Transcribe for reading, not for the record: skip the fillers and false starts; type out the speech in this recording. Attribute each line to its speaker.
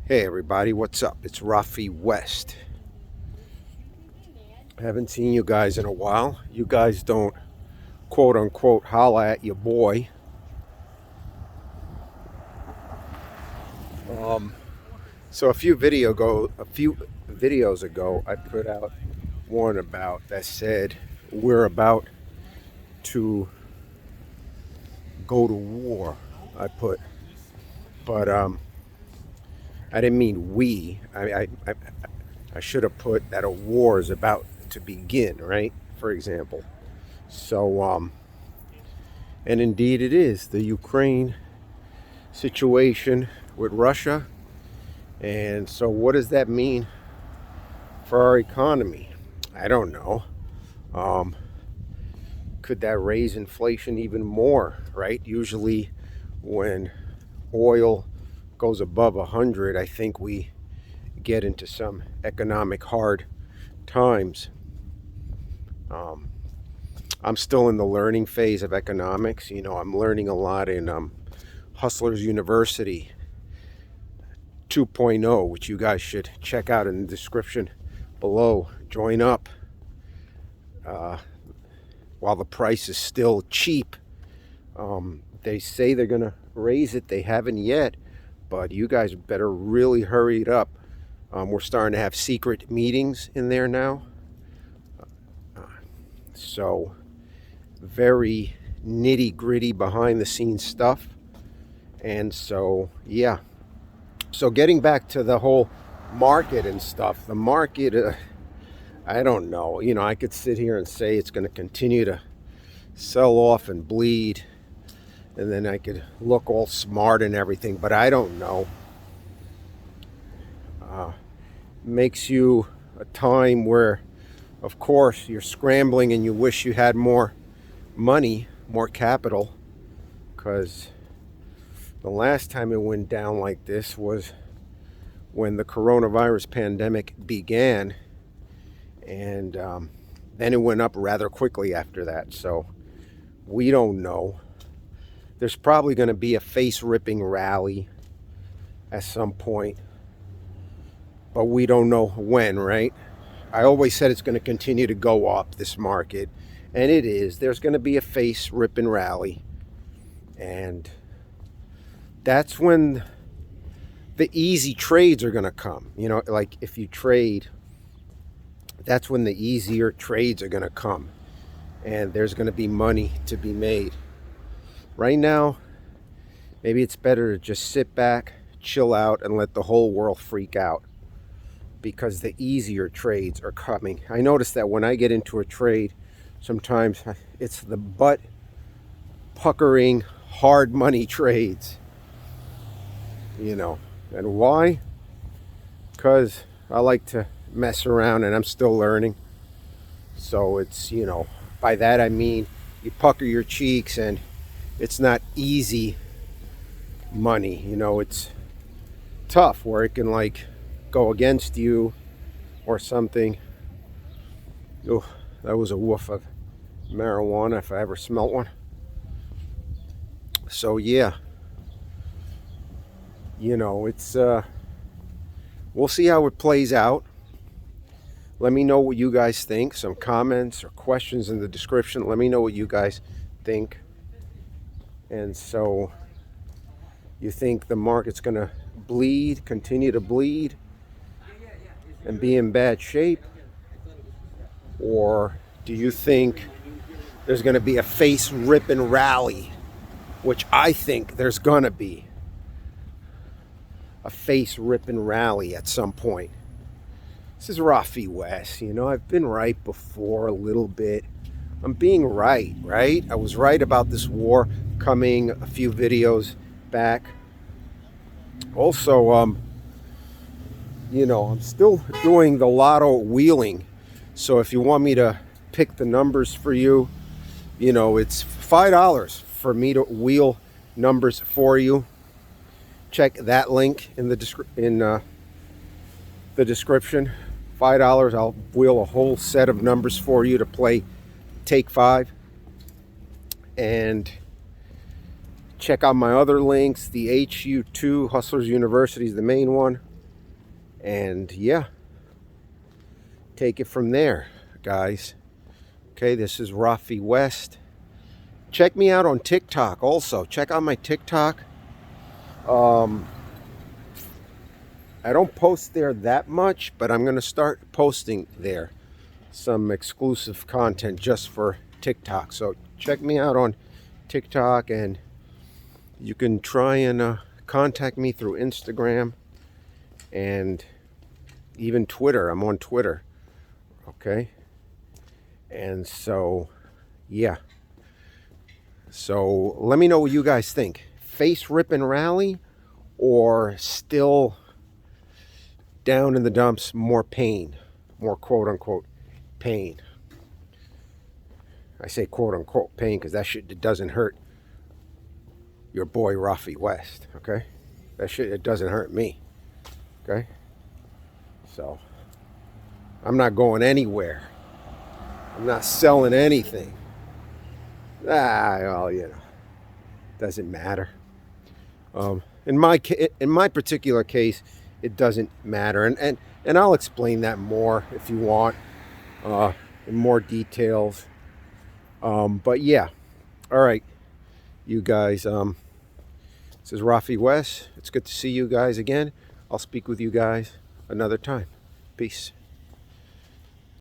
Speaker 1: Hey everybody, what's up? It's Rafe West. I haven't seen you guys in a while. You guys don't quote unquote holla at your boy. So a few videos ago, I put out one about that said we're about to go to war. I put, but I didn't mean we. I should have put that a war is about to begin, right? For example. So and indeed it is. The Ukraine situation with Russia. And so what does that mean for our economy? I don't know. Could that raise inflation even more, right? Usually when oil goes above 100, I think we get into some economic hard times. I'm still in the learning phase of economics. I'm learning a lot in Hustlers University 2.0, which you guys should check out in the description below. Join up while the price is still cheap. They say they're going to raise it. They haven't yet, but you guys better really hurry it up. We're starting to have secret meetings in there now. So very nitty gritty behind the scenes stuff. And so, yeah. So getting back to the whole market and stuff, the market, I don't know. I could sit here and say it's going to continue to sell off and bleed, and then I could look all smart and everything, but I don't know. Makes you a time where, of course, you're scrambling and you wish you had more money, more capital, because the last time it went down like this was when the coronavirus pandemic began, and then it went up rather quickly after that. So we don't know. There's probably going to be a face-ripping rally at some point, but we don't know when, right? I always said it's going to continue to go up, this market, and it is. There's going to be a face-ripping rally, and that's when the easy trades are going to come. Like if you trade, that's when the easier trades are going to come, and there's going to be money to be made. Right now, maybe it's better to just sit back, chill out, and let the whole world freak out, because the easier trades are coming. I notice that when I get into a trade, sometimes it's the butt puckering hard money trades. And why? Because I like to mess around and I'm still learning. So it's, by that I mean you pucker your cheeks, and it's not easy money. It's tough where it can go against you or something. Oh, that was a whiff of marijuana if I ever smelt one. So yeah, it's we'll see how it plays out. Let me know what you guys think. Some comments or questions in the description. Let me know what you guys think. And so, you think the market's going to bleed, continue to bleed, and be in bad shape? Or do you think there's going to be a face-ripping rally, which I think there's going to be a face-ripping rally at some point? This is Rafe West. I've been right before a little bit. I'm being right? I was right about this war coming a few videos back. Also, I'm still doing the lotto wheeling. So if you want me to pick the numbers for you, it's $5 for me to wheel numbers for you. Check that link in the description. $5, I'll wheel a whole set of numbers for you to play Take 5. And check out my other links. The HU2, Hustlers University, is the main one. And yeah, take it from there, guys. Okay, this is Rafe West. Check me out on TikTok also. Check out my TikTok. I don't post there that much, but I'm going to start posting there some exclusive content just for TikTok. So check me out on TikTok, and you can try and contact me through Instagram and even Twitter. I'm on Twitter. Okay. And so, yeah. So let me know what you guys think. Face rip and rally, or still down in the dumps, more pain, more quote unquote pain. I say quote unquote pain because that shit, it doesn't hurt your boy Rafe West, okay? That shit, it doesn't hurt me, okay? So I'm not going anywhere. I'm not selling anything. Well, doesn't matter. In my particular case, it doesn't matter, and I'll explain that more if you want, in more details. But yeah, all right, you guys. This is Rafe West. It's good to see you guys again. I'll speak with you guys another time. Peace.